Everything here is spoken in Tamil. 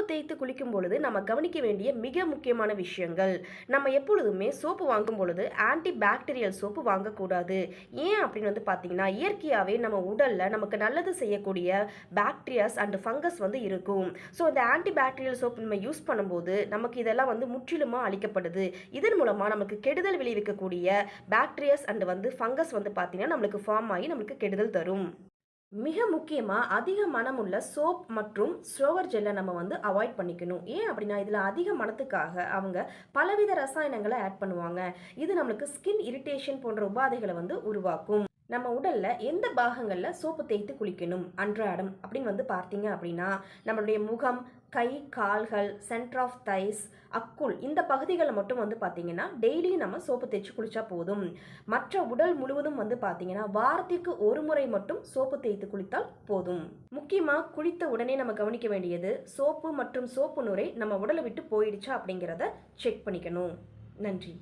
தேய்த்து குளிக்கும் பொழுது நம்ம கவனிக்க வேண்டிய மிக முக்கியமான விஷயங்கள். நம்ம எப்பொழுதுமே சோப்பு வாங்கும் பொழுது ஆன்டி பாக்டீரியல் சோப்பு வாங்கக்கூடாது. ஏன் அப்படின்னு பார்த்தீங்கன்னா, இயற்கையாவே நம்ம உடல்ல நமக்கு நல்லது செய்யக்கூடிய பாக்டீரியாஸ் அண்ட் ஃபங்கஸ் இருக்கும். ஸோ இந்த ஆன்டி பாக்டீரியல் சோப் நம்ம யூஸ் பண்ணும்போது நமக்கு இதெல்லாம் முற்றிலுமா அழிக்கப்படுது. இதன் மூலமா நமக்கு கெடுதல் விளைவிக்கக்கூடிய பாக்டீரியாஸ் அண்ட் ஃபங்கஸ் பார்த்தீங்கன்னா நம்மளுக்கு ஃபார்ம் ஆகி நமக்கு கெடுதல் தரும். மிக முக்கியமா அதிக மணமுள்ள சோப் மற்றும் ஷோவர் ஜெல்லை நம்ம அவாய்ட் பண்ணிக்கணும். ஏன் அப்படின்னா இதில் அதிக மணத்துக்காக அவங்க பலவித ரசாயனங்களை ஆட் பண்ணுவாங்க. இது நம்மளுக்கு ஸ்கின் இரிட்டேஷன் போன்ற உபாதைகளை உருவாக்கும். நம்ம உடல்ல எந்த பாகங்கள்ல சோப்பு தேய்த்து குளிக்கணும் அன்றாடம் அப்படின்னு பார்த்தீங்க அப்படின்னா, நம்மளுடைய முகம், கை, கால்கள், சென்டர் ஆஃப் தைஸ், அக்குள் இந்த பகுதிகளில் மட்டும் பார்த்தீங்கன்னா டெய்லியும் நம்ம சோப்பு தேய்ச்சி குளிச்சா போதும். மற்ற உடல் முழுவதும் பார்த்தீங்கன்னா வாரத்திற்கு ஒரு முறை மட்டும் சோப்பு தேய்த்து குளித்தால் போதும். முக்கியமாக குளித்த உடனே நம்ம கவனிக்க வேண்டியது சோப்பு மற்றும் சோப்பு நுரை நம்ம உடலை விட்டு போயிடுச்சா அப்படிங்கிறத செக் பண்ணிக்கணும். நன்றி.